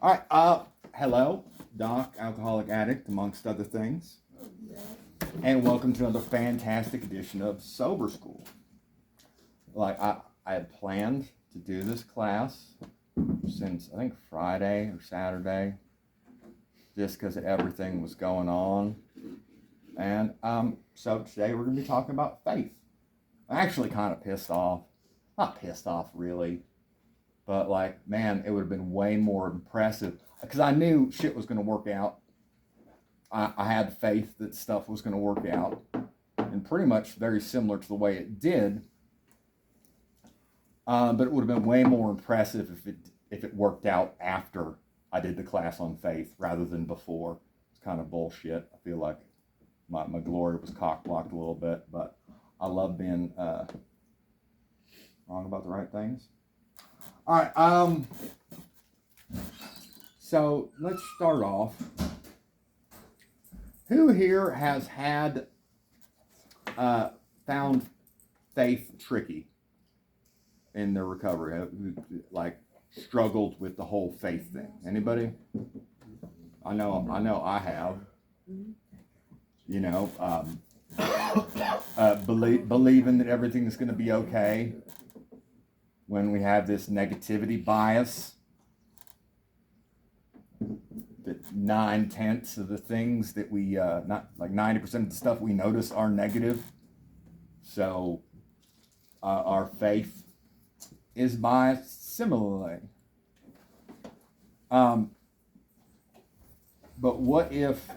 All right. Hello, Doc, alcoholic addict, amongst other things, and welcome to another fantastic edition of Sober School. I had planned to do this class since I think Friday or Saturday, just because everything was going on, and so today we're going to be talking about faith. I'm actually kind of pissed off. Not pissed off really. But man, it would have been way more impressive because I knew shit was going to work out. I had faith that stuff was going to work out, and pretty much very similar to the way it did. But it would have been way more impressive if it worked out after I did the class on faith rather than before. It's kind of bullshit. I feel like my glory was cock-blocked a little bit, but I love being wrong about the right things. All right, so let's start off. Who here has had found faith tricky in their recovery? Who struggled with the whole faith thing? Anybody? I know I have. You know, believing that everything is going to be okay. When we have this negativity bias, that 9/10 of the things that we, not like 90% of the stuff we notice are negative. So our faith is biased similarly. But what if,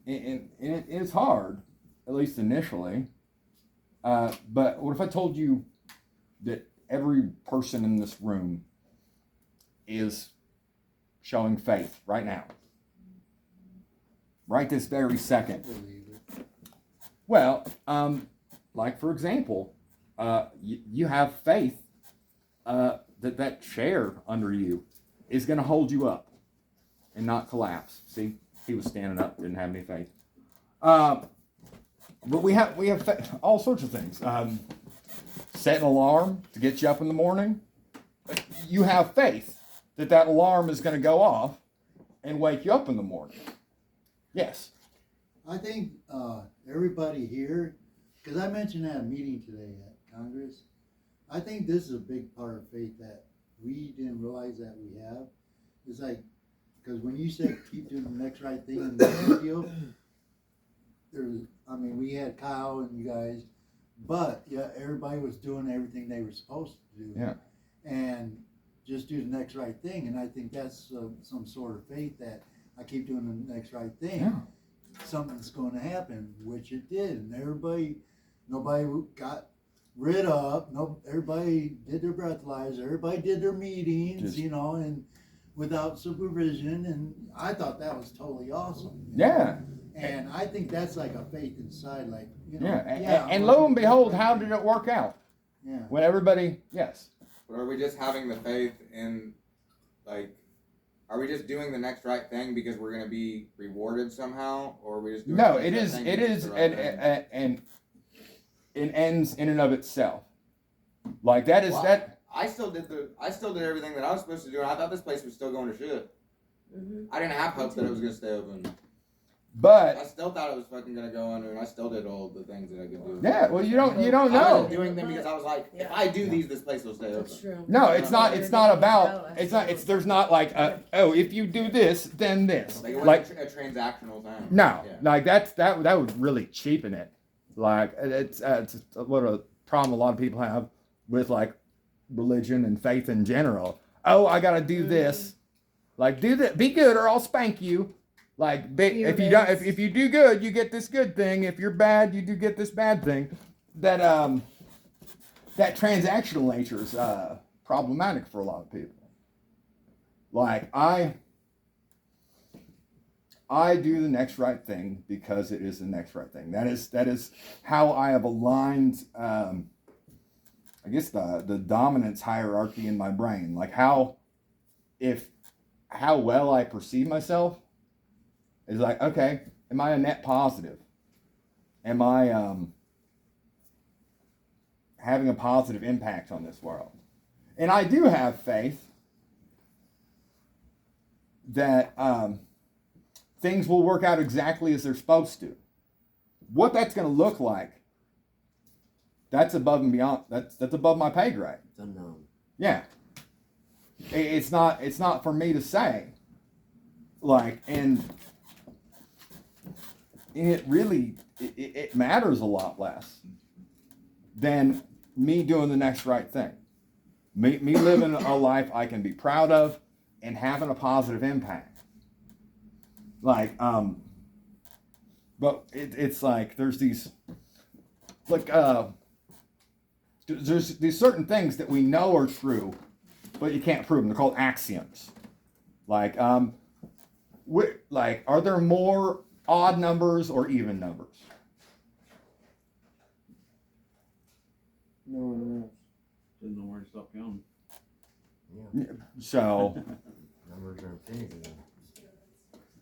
it's hard, at least initially. But what if I told you that every person in this room is showing faith right now? Right this very second. Well, for example, you have faith that chair under you is going to hold you up and not collapse. See, he was standing up, didn't have any faith. But we have all sorts of things. Set an alarm to get you up in the morning. You have faith that alarm is going to go off and wake you up in the morning. Yes. I think everybody here, because I mentioned at a meeting today at Congress, I think this is a big part of faith that we didn't realize that we have. It's because when you say keep doing the next right thing in the deal, we had Kyle and you guys, but yeah, everybody was doing everything they were supposed to do. Yeah. And just do the next right thing. And I think that's some sort of faith that I keep doing the next right thing. Yeah. Something's going to happen, which it did. And nobody got rid of, everybody did their breathalyzer, everybody did their meetings, and without supervision. And I thought that was totally awesome. Yeah. And I think that's like a faith inside, and lo and behold, how did it work out? Yeah. When everybody, yes. But are we just having the faith in, are we just doing the next right thing because we're going to be rewarded somehow, or are we just doing No, the next right thing it is, and it ends in and of itself. I still did everything that I was supposed to do, and I thought this place was still going to shit. Mm-hmm. I didn't have hope that it was going to stay open. But I still thought it was fucking gonna go under, and I still did all the things that I could do. Yeah, well, you don't know. I wasn't doing them because I was like, if I do these, this place will stay open. That's true. No, it's not about. There's not if you do this, then this. It wasn't a transactional thing. No, that would really cheapen it. It's what a problem a lot of people have with religion and faith in general. Oh, I gotta do this. Do that. Be good, or I'll spank you. If you do good, you get this good thing. If you're bad, you do get this bad thing. That transactional nature is problematic for a lot of people. I do the next right thing because it is the next right thing. That is how I have aligned. I guess the dominance hierarchy in my brain. How well I perceive myself. Is okay, am I a net positive? Am I having a positive impact on this world? And I do have faith that things will work out exactly as they're supposed to. What that's going to look like, that's above and beyond. That's above my pay grade. It's unknown. Yeah, it's not for me to say. Like, and it really it matters a lot less than me doing the next right thing. Me living a life I can be proud of and having a positive impact. Like, but it's like there's these, like, there's these certain things that we know are true, but you can't prove them. They're called axioms. Like, are there more odd numbers or even numbers? No one knows. Didn't know where to stop counting. Yeah. So, Numbers are infinity.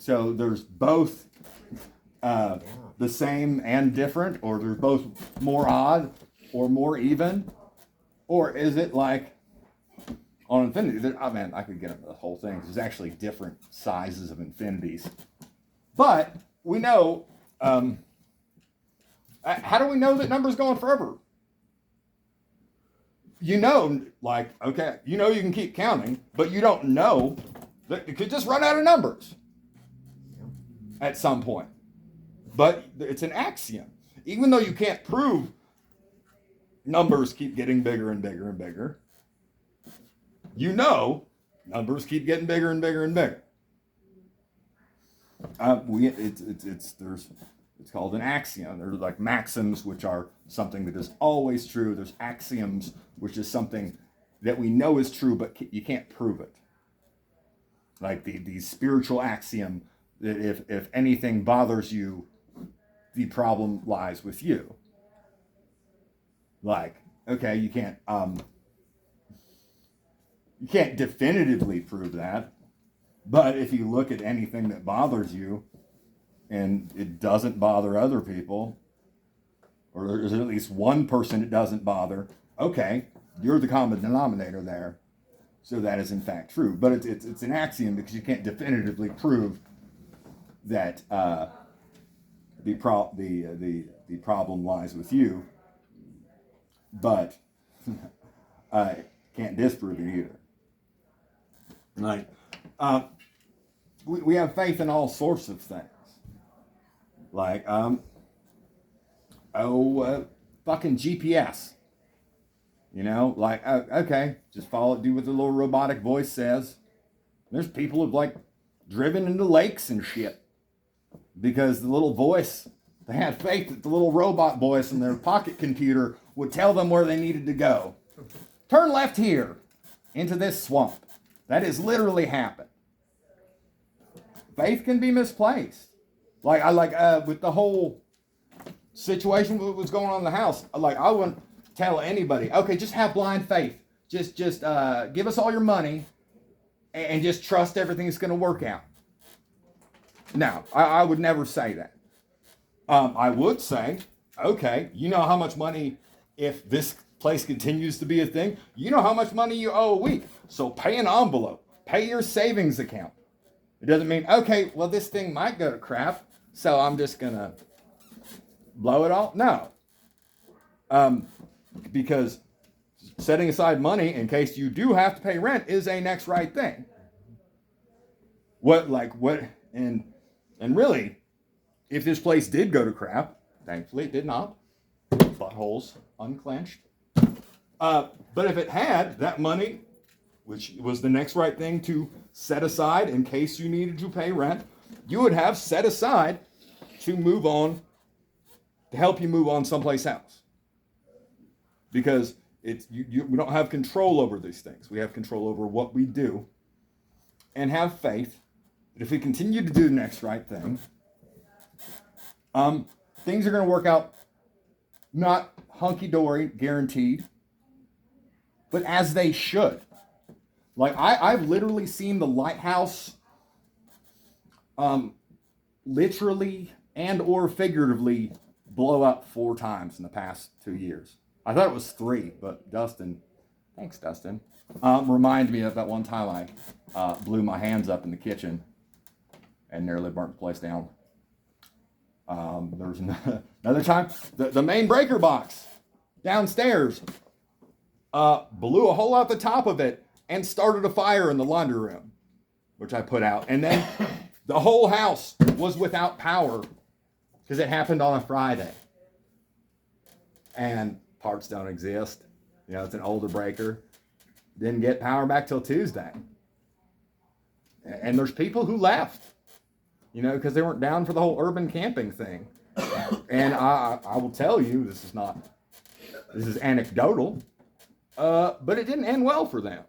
so there's both the same and different, or there's both more odd or more even, or is it like on infinity? I mean, I could get into the whole thing. There's actually different sizes of infinities, but we know. How do we know that number's going forever? You know, like, okay, you know you can keep counting, but you don't know that you could just run out of numbers at some point. But it's an axiom. Even though you can't prove numbers keep getting bigger and bigger and bigger, you know numbers keep getting bigger and bigger and bigger. It's called an axiom. There's like maxims, which are something that is always true. There's axioms, which is something that we know is true, but you can't prove it. Like the spiritual axiom that if anything bothers you, the problem lies with you. Like, okay, you can't definitively prove that, but if you look at anything that bothers you and it doesn't bother other people, or there's at least one person it doesn't bother, okay, you're the common denominator there. So that is in fact true. But it's an axiom because you can't definitively prove that the problem lies with you. But I can't disprove it either. Like, we have faith in all sorts of things. Like, fucking GPS. You know, like, okay, just follow it, do what the little robotic voice says. There's people who've, like, driven into lakes and shit because the little voice, they had faith that the little robot voice in their pocket computer would tell them where they needed to go. Turn left here into this swamp. That has literally happened. Faith can be misplaced. Like, with the whole situation what was going on in the house, like, I wouldn't tell anybody, okay, just have blind faith. Just give us all your money and just trust everything's going to work out. No, I would never say that. I would say, okay, you know how much money, if this place continues to be a thing, you know how much money you owe a week. So pay an envelope. Pay your savings account. It doesn't mean, okay, well, this thing might go to crap, so I'm just going to blow it all. No. Because setting aside money in case you do have to pay rent is a next right thing. And really, if this place did go to crap, thankfully it did not, buttholes unclenched. But if it had that money, which was the next right thing to set aside in case you needed to pay rent, you would have set aside to move on, to help you move on someplace else. Because we don't have control over these things. We have control over what we do and have faith that if we continue to do the next right thing, things are going to work out not hunky-dory, guaranteed, but as they should. Like, I've literally seen the lighthouse literally and or figuratively blow up 4 times in the past 2 years. I thought it was 3, but Dustin, Thanks, Dustin. Remind me of that one time I blew my hands up in the kitchen and nearly burnt the place down. There was another time, the main breaker box downstairs blew a hole out the top of it and started a fire in the laundry room, which I put out. And then the whole house was without power because it happened on a Friday. And parts don't exist. You know, it's an older breaker. Didn't get power back till Tuesday. And there's people who left, you know, because they weren't down for the whole urban camping thing. And I will tell you, this is anecdotal, but it didn't end well for them.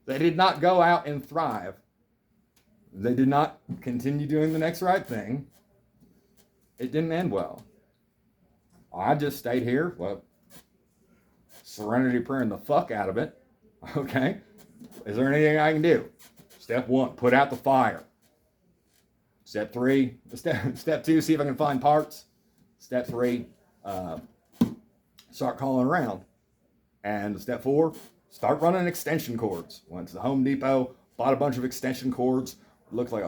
They did not go out and thrive. They did not continue doing the next right thing. It didn't end well. I just stayed here, well, serenity praying the fuck out of it. Okay? Is there anything I can do? Step 1, put out the fire. Step 3, step 2, see if I can find parts. Step 3, start calling around. And step 4, start running extension cords. Went to the Home Depot, bought a bunch of extension cords. Looked like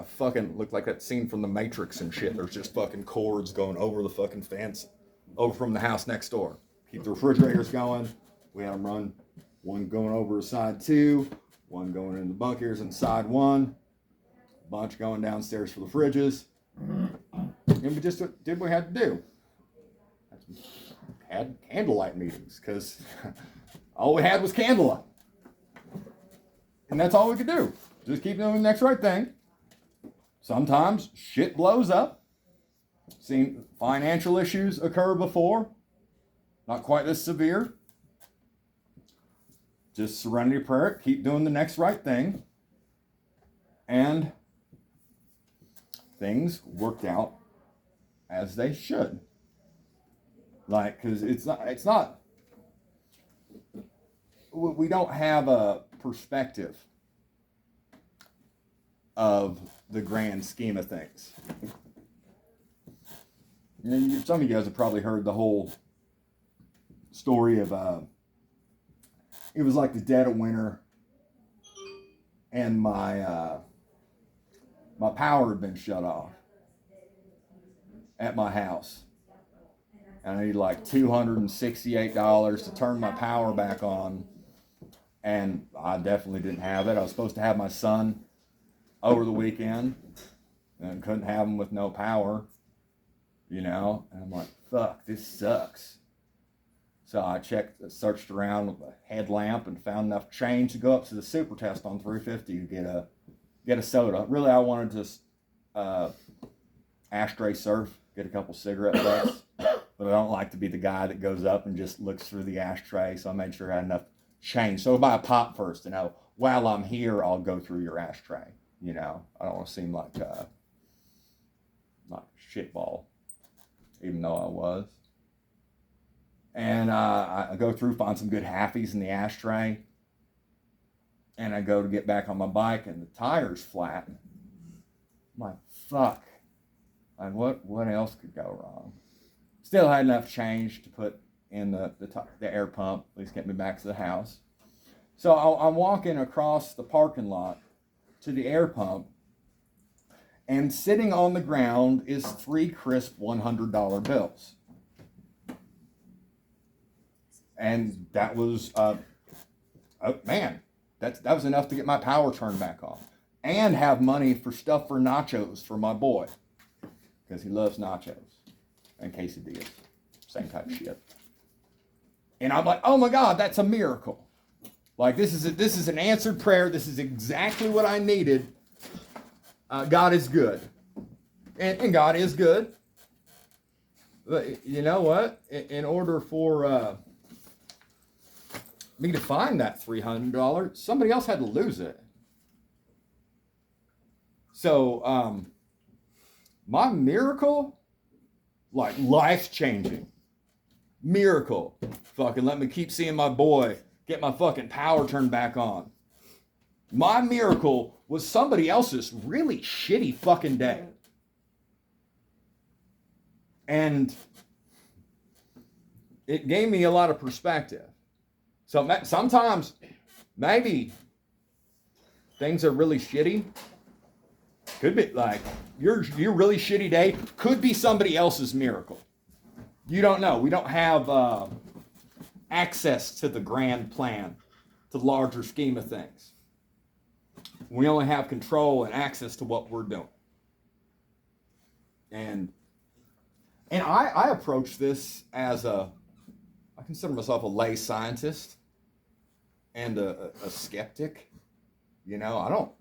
that scene from The Matrix and shit. There's just fucking cords going over the fucking fence, over from the house next door. Keep the refrigerators going. We had them run, one going over to side 2, one going in the bunkers inside 1, a bunch going downstairs for the fridges. And we just did what we had to do. Had candlelight meetings because all we had was candlelight. And that's all we could do. Just keep doing the next right thing. Sometimes shit blows up. Seen financial issues occur before. Not quite this severe. Just serenity prayer. Keep doing the next right thing. And things worked out as they should. Like, because it's not, we don't have a perspective of the grand scheme of things. You know, some of you guys have probably heard the whole story of, it was like the dead of winter, and my power had been shut off at my house. And I need like $268 to turn my power back on. And I definitely didn't have it. I was supposed to have my son over the weekend and couldn't have him with no power, you know. And I'm like, fuck, this sucks. So I searched around with a headlamp and found enough change to go up to the super test on 350 to get a soda. Really, I wanted to ashtray surf, get a couple cigarette butts. But I don't like to be the guy that goes up and just looks through the ashtray, so I made sure I had enough change. So I'll buy a pop first, you know. While I'm here, I'll go through your ashtray, you know. I don't want to seem like a shitball, even though I was. And I go through, find some good halfies in the ashtray, and I go to get back on my bike, and the tire's flat. I'm like, fuck. Like, what else could go wrong? Still had enough change to put in the air pump, at least get me back to the house. So I'm walking across the parking lot to the air pump, and sitting on the ground is 3 crisp $100 bills. And that was, that was enough to get my power turned back on. And have money for stuff for nachos for my boy, because he loves nachos. And quesadillas, same type of shit. And I'm like, oh my God, that's a miracle. Like, this is an answered prayer. This is exactly what I needed. God is good. And God is good. But you know what? In order for me to find that $300, somebody else had to lose it. So, my miracle, like life-changing miracle, fucking let me keep seeing my boy, get my fucking power turned back on. My miracle was somebody else's really shitty fucking day. And it gave me a lot of perspective. So sometimes, maybe things are really shitty. Could be like your really shitty day could be somebody else's miracle. You don't know. We don't have access to the grand plan, to the larger scheme of things. We only have control and access to what we're doing. And I approach this as I consider myself a lay scientist and a skeptic. You know,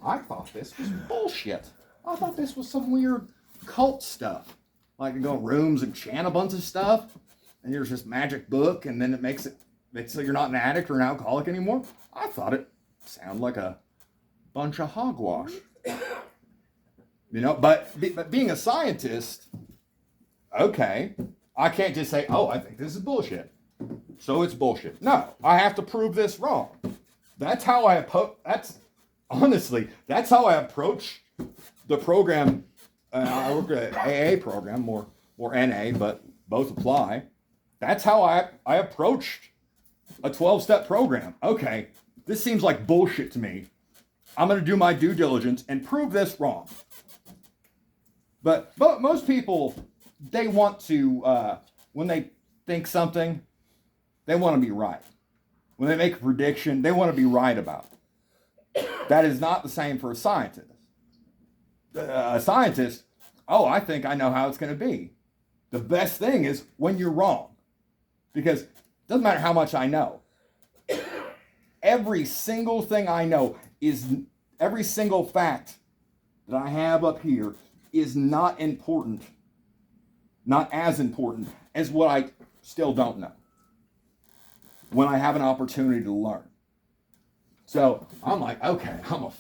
I thought this was bullshit. I thought this was some weird cult stuff. Like you go in rooms and chant a bunch of stuff, and there's this magic book, and then it makes it so you're not an addict or an alcoholic anymore. I thought it sounded like a bunch of hogwash. You know, but being a scientist, okay, I can't just say, oh, I think this is bullshit, so it's bullshit. No, I have to prove this wrong. That's how I that's how I approach the program. I work at an AA program, more NA, but both apply. That's how I approached a 12-step program. Okay, this seems like bullshit to me. I'm going to do my due diligence and prove this wrong. But most people, they want to, when they think something, they want to be right. When they make a prediction, they want to be right about it. That is not the same for a scientist. A scientist, oh, I think I know how it's going to be. The best thing is when you're wrong. Because it doesn't matter how much I know. Every single thing I know every single fact that I have up here is not important, not as important as what I still don't know when I have an opportunity to learn. So I'm like, okay, I'm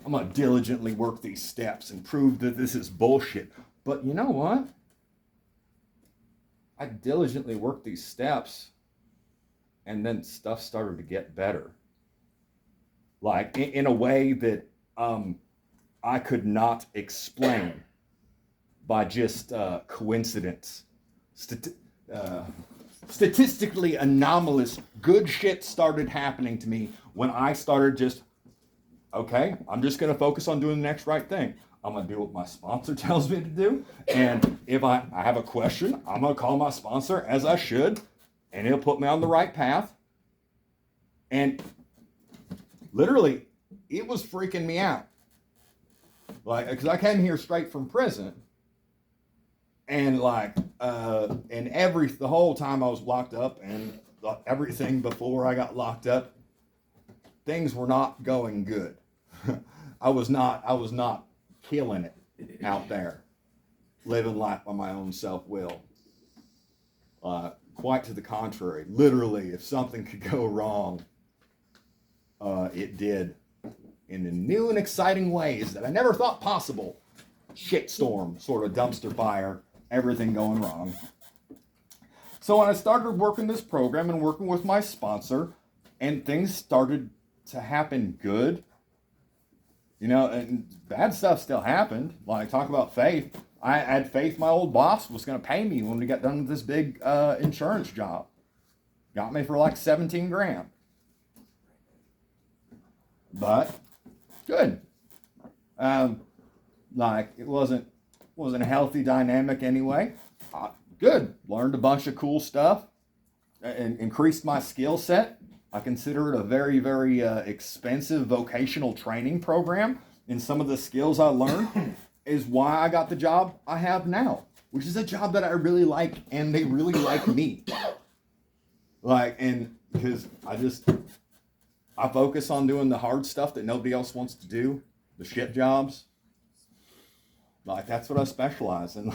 gonna diligently work these steps and prove that this is bullshit. But you know what? I diligently worked these steps, and then stuff started to get better. Like in a way that I could not explain by just coincidence. Statistically anomalous good shit started happening to me when I started just, okay, I'm just going to focus on doing the next right thing. I'm going to do what my sponsor tells me to do. And if I have a question, I'm going to call my sponsor as I should, and he'll put me on the right path. And literally, it was freaking me out. Like, because I came here straight from prison. And like, the whole time I was locked up and everything before I got locked up, things were not going good. I was not killing it out there, living life by my own self-will. Quite to the contrary. Literally, if something could go wrong, it did in the new and exciting ways that I never thought possible. Shitstorm, sort of dumpster fire, everything going wrong. So when I started working this program and working with my sponsor, and things started to happen good, you know, and bad stuff still happened. Like, talk about faith. I had faith my old boss was going to pay me when we got done with this big insurance job. Got me for like 17 grand. But good. Like, it wasn't a healthy dynamic anyway. Good. Learned a bunch of cool stuff and increased my skill set. I consider it a very, very expensive vocational training program. And some of the skills I learned is why I got the job I have now, which is a job that I really like, and they really like me. Like, and because I focus on doing the hard stuff that nobody else wants to do, the shit jobs. Like, that's what I specialize in.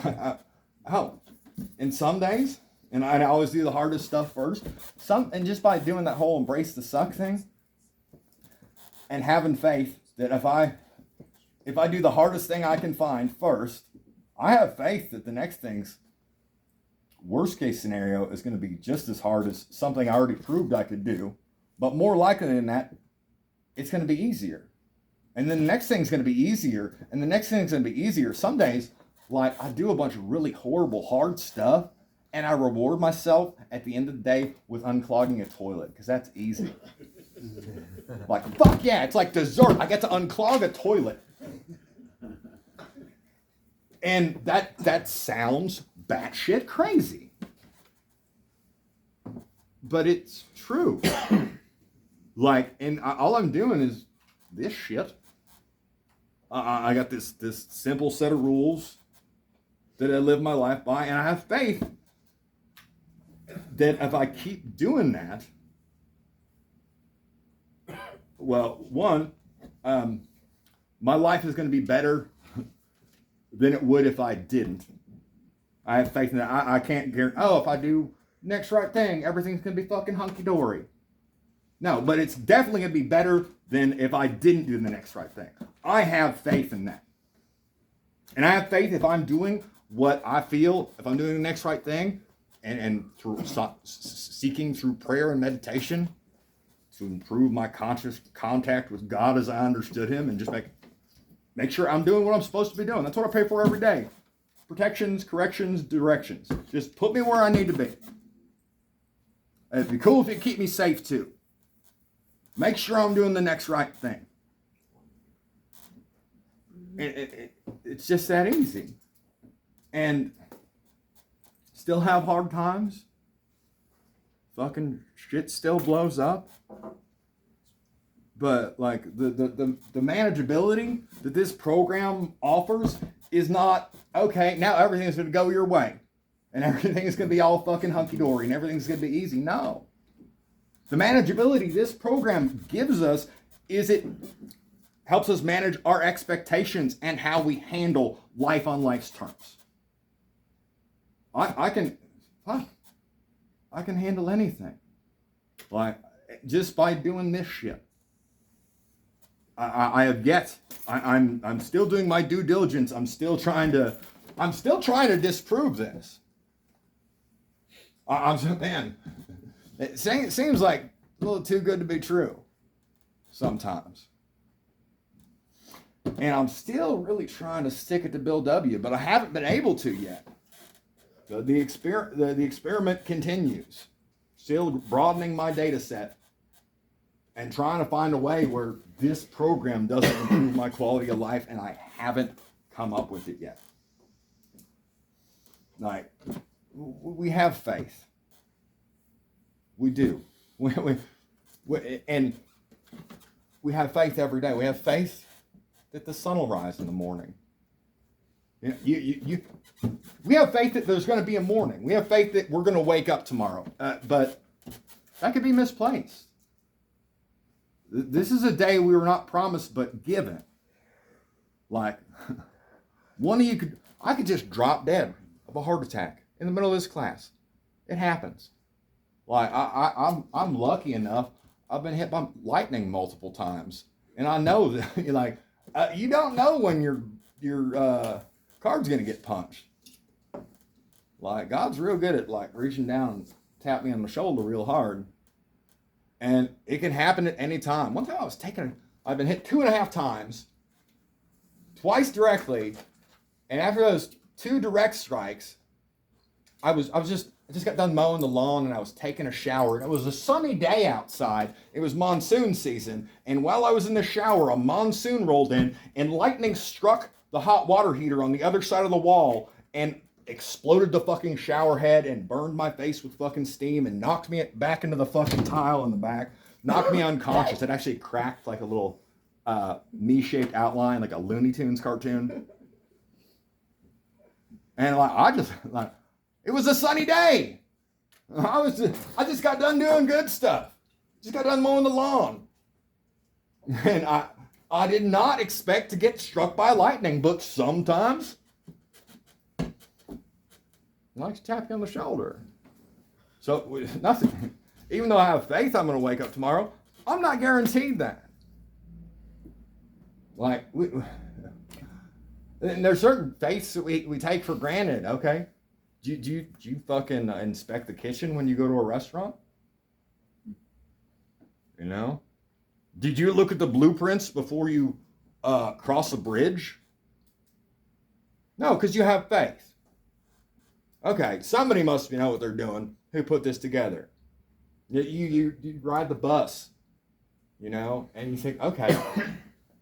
And some days, and I always do the hardest stuff first. And just by doing that whole embrace the suck thing, and having faith that if I do the hardest thing I can find first, I have faith that the next thing's worst case scenario is going to be just as hard as something I already proved I could do. But more likely than that, it's going to be easier. And then the next thing's going to be easier. And the next thing's going to be easier. Some days, like, I do a bunch of really horrible, hard stuff. and I reward myself at the end of the day with unclogging a toilet, because that's easy. Like, fuck yeah, it's like dessert. I get to unclog a toilet. And that sounds batshit crazy. But it's true. Like, and all I'm doing is this shit. I got this simple set of rules that I live my life by, and I have faith that if I keep doing that, well, one, my life is going to be better than it would if I didn't. I have faith in that. I can't guarantee, if I do next right thing, everything's going to be fucking hunky-dory. No, but it's definitely going to be better than if I didn't do the next right thing. I have faith in that. And I have faith if I'm doing what I feel, if I'm doing the next right thing, and through seeking through prayer and meditation to improve my conscious contact with God as I understood him, and just make sure I'm doing what I'm supposed to be doing. That's what I pray for every day. Protections, corrections, directions. Just put me where I need to be. It'd be cool if it keep me safe too. Make sure I'm doing the next right thing. It's just that easy. And still have hard times. Fucking shit still blows up. But like the manageability that this program offers is not, okay, now everything's going to go your way. And everything's going to be all fucking hunky-dory and everything's going to be easy. No. The manageability this program gives us is it helps us manage our expectations and how we handle life on life's terms. I can handle anything. Like, just by doing this shit. I'm still doing my due diligence. I'm still trying to disprove this. Man, it seems like a little too good to be true sometimes. And I'm still really trying to stick it to Bill W., but I haven't been able to yet. The experiment continues. Still broadening my data set and trying to find a way where this program doesn't improve my quality of life, and I haven't come up with it yet. Like, we have faith. We do. And we have faith every day. We have faith that the sun will rise in the morning. We have faith that there's going to be a morning. We have faith that we're going to wake up tomorrow. But that could be misplaced. This is a day we were not promised but given. Like, I could just drop dead of a heart attack in the middle of this class. It happens. Like, I'm lucky enough. I've been hit by lightning multiple times, and I know that you don't know when your card's gonna get punched. Like, God's real good at like reaching down and tap me on the shoulder real hard, and it can happen at any time. One time I've been hit 2.5 times, twice directly, and after those 2 direct strikes, I just got done mowing the lawn and I was taking a shower. It was a sunny day outside. It was monsoon season. And while I was in the shower, a monsoon rolled in and lightning struck the hot water heater on the other side of the wall and exploded the fucking shower head and burned my face with fucking steam and knocked me back into the fucking tile in the back. Knocked me unconscious. It actually cracked like a little me-shaped outline, like a Looney Tunes cartoon. And it was a sunny day. I just got done doing good stuff. Just got done mowing the lawn. And I did not expect to get struck by lightning, but sometimes I like to tap you on the shoulder. So nothing. Even though I have faith I'm going to wake up tomorrow, I'm not guaranteed that. Like, and there's certain faiths that we take for granted, okay? Do you fucking inspect the kitchen when you go to a restaurant? You know? Did you look at the blueprints before you cross a bridge? No, because you have faith. Okay, somebody must know what they're doing who put this together. You ride the bus, you know, and you think, okay,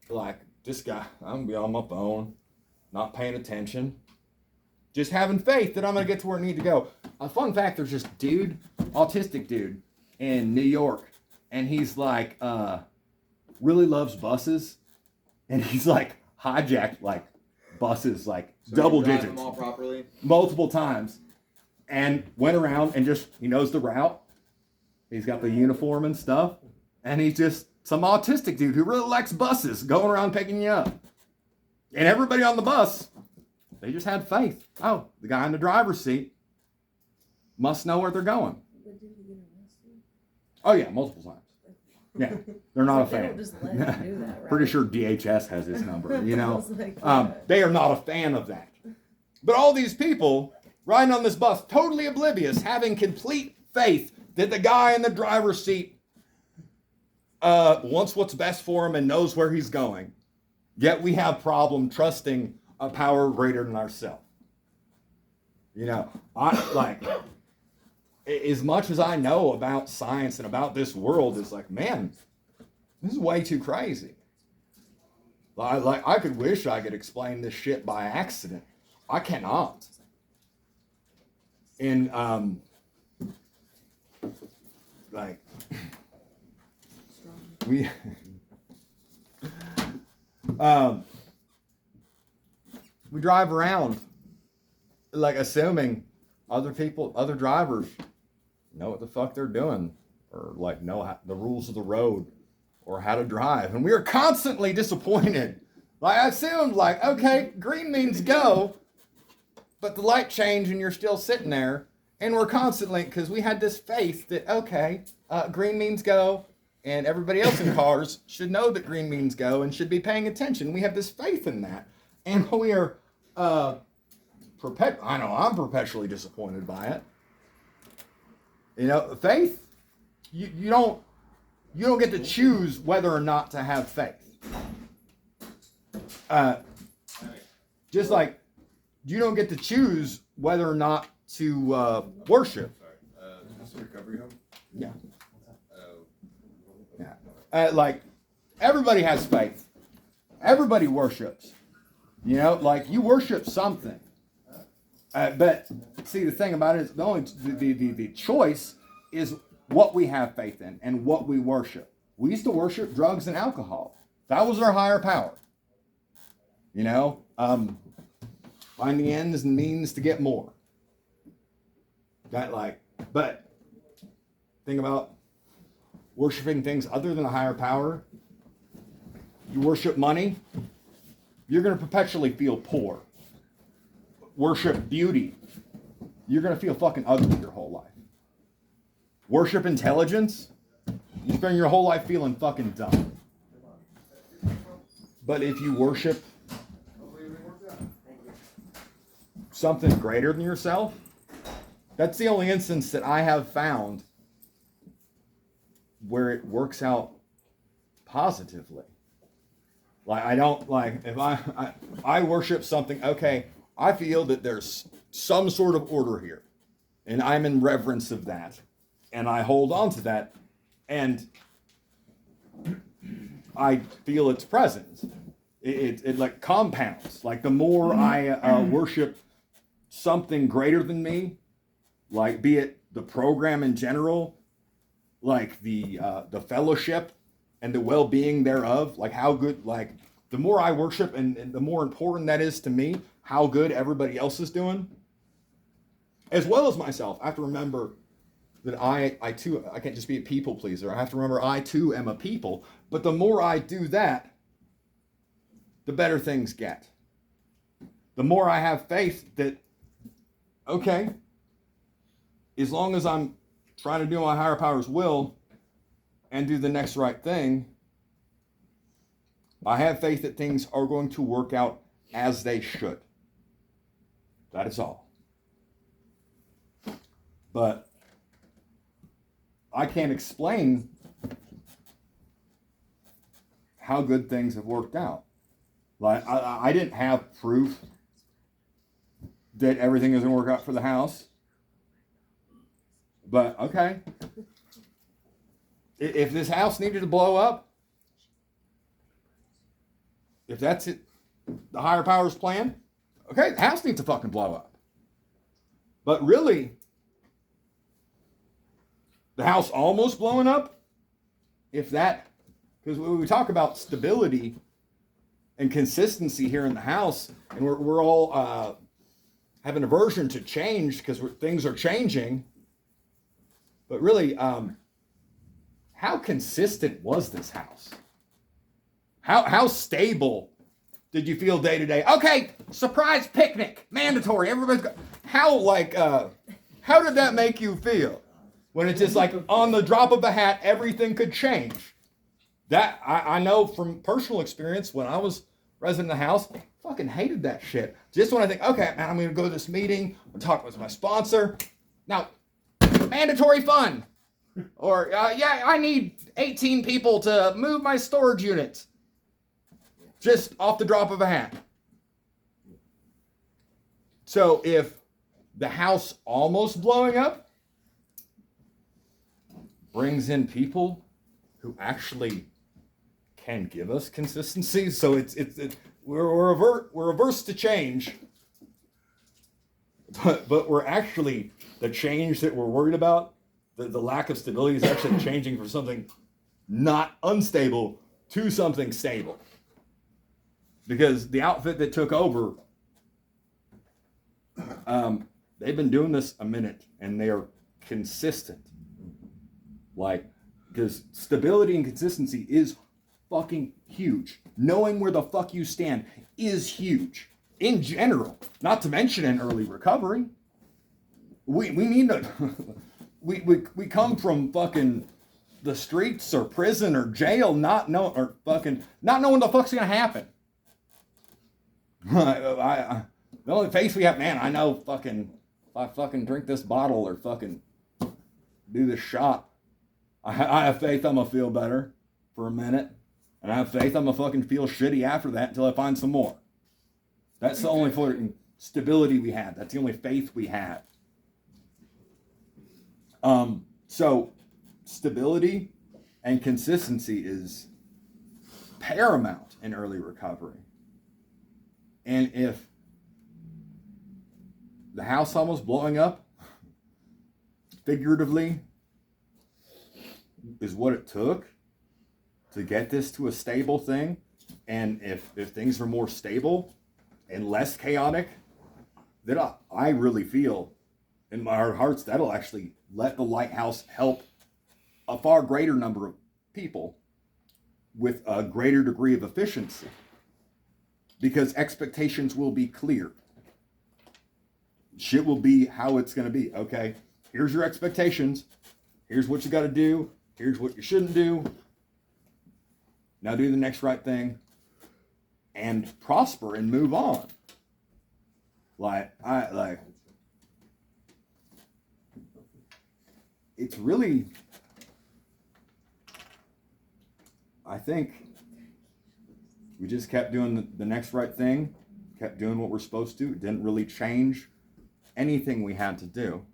like this guy, I'm gonna be on my phone, not paying attention, just having faith that I'm gonna get to where I need to go. A fun fact: there's this dude, autistic dude, in New York, and he's like, really loves buses, and he's like hijacked like buses, like So double you drive digits, them all properly. multiple times, and went around and just he knows the route. He's got the uniform and stuff, and he's just some autistic dude who really likes buses, going around picking you up. And everybody on the bus, they just had faith. Oh, the guy in the driver's seat must know where they're going. But did he get arrested? Oh yeah, multiple times. Yeah, they're not a They fan. don't just let him do that, right? Pretty sure DHS has his number. You I know, was like, yeah. they are not a fan of that. But all these people riding on this bus, totally oblivious, having complete faith that the guy in the driver's seat wants what's best for him and knows where he's going. Yet we have problem trusting a power greater than ourselves. You know, as much as I know about science and about this world, it's like, man, this is way too crazy. I could wish I could explain this shit by accident. I cannot. And like we we drive around like assuming other drivers know what the fuck they're doing, or like know the rules of the road or how to drive, and we are constantly disappointed. Like I assumed, like, okay, green means go, but the light changed and you're still sitting there, and we're constantly, because we had this faith that, okay, green means go, and everybody else in cars should know that green means go and should be paying attention. We have this faith in that, and we are I know I'm perpetually disappointed by it. You know, faith, you don't get to choose whether or not to have faith. Just like you don't get to choose whether or not to worship. Is this a recovery home? Yeah. Yeah. Like everybody has faith. Everybody worships. You know, like you worship something. But see, the thing about it is the choice is what we have faith in and what we worship. We used to worship drugs and alcohol. That was our higher power. You know, finding ends and means to get more. But think about worshiping things other than a higher power. You worship money, you're going to perpetually feel poor. Worship beauty, you're going to feel fucking ugly your whole life. Worship intelligence, you spend your whole life feeling fucking dumb. But if you worship something greater than yourself, that's the only instance that I have found where it works out positively. Like I don't like if I worship something, okay, I feel that there's some sort of order here, and I'm in reverence of that, and I hold on to that, and I feel its presence. It like compounds. Like the more I worship something greater than me, like be it the program in general, like the fellowship and the well-being thereof, like how good, like the more I worship and the more important that is to me, how good everybody else is doing, as well as myself. I have to remember that I too, I can't just be a people pleaser. I have to remember I too am a people. But the more I do that, the better things get. The more I have faith that, okay, as long as I'm trying to do my higher power's will and do the next right thing, I have faith that things are going to work out as they should. That is all. But I can't explain how good things have worked out. Like I didn't have proof that everything is going to work out for the house. But, okay. If this house needed to blow up, if that's it, the higher powers plan, okay, the house needs to fucking blow up. But really, the house almost blowing up, if that, because when we talk about stability and consistency here in the house, and we're all have an aversion to change because things are changing. But really, how consistent was this house? How stable did you feel day to day? Okay, surprise picnic, mandatory. Everybody's got. How did that make you feel when it's just like on the drop of a hat, everything could change? That I know from personal experience when I was resident of the house, fucking hated that shit. Just when I think, okay, man, I'm gonna go to this meeting, I'm talking with my sponsor. Now, mandatory fund. Or, yeah, I need 18 people to move my storage units. Just off the drop of a hat. So if the house almost blowing up brings in people who actually can give us consistency, so we're averse to change, but we're actually, the change that we're worried about, the lack of stability is actually changing from something not unstable to something stable. Because the outfit that took over, they've been doing this a minute and they are consistent. Like, because stability and consistency is fucking huge. Knowing where the fuck you stand is huge. In general, not to mention in early recovery. We need to, we come from fucking the streets or prison or jail not knowing what the fuck's gonna happen. The only face we have, man, I know fucking, if I fucking drink this bottle or fucking do this shot, I have faith I'm gonna feel better for a minute. And I have faith I'm gonna fucking feel shitty after that until I find some more. That's the only fucking stability we have. That's the only faith we have. So stability and consistency is paramount in early recovery. And if the house almost blowing up, figuratively, is what it took to get this to a stable thing, and if things are more stable and less chaotic, then I really feel in my heart of hearts that'll actually let the lighthouse help a far greater number of people with a greater degree of efficiency. Because expectations will be clear. Shit will be how it's going to be. Okay, here's your expectations. Here's what you got to do. Here's what you shouldn't do. Now do the next right thing and prosper and move on. It's really, I think we just kept doing the next right thing, kept doing what we're supposed to. It didn't really change anything we had to do.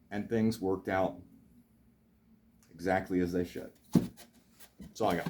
And things worked out exactly as they should. That's all I got.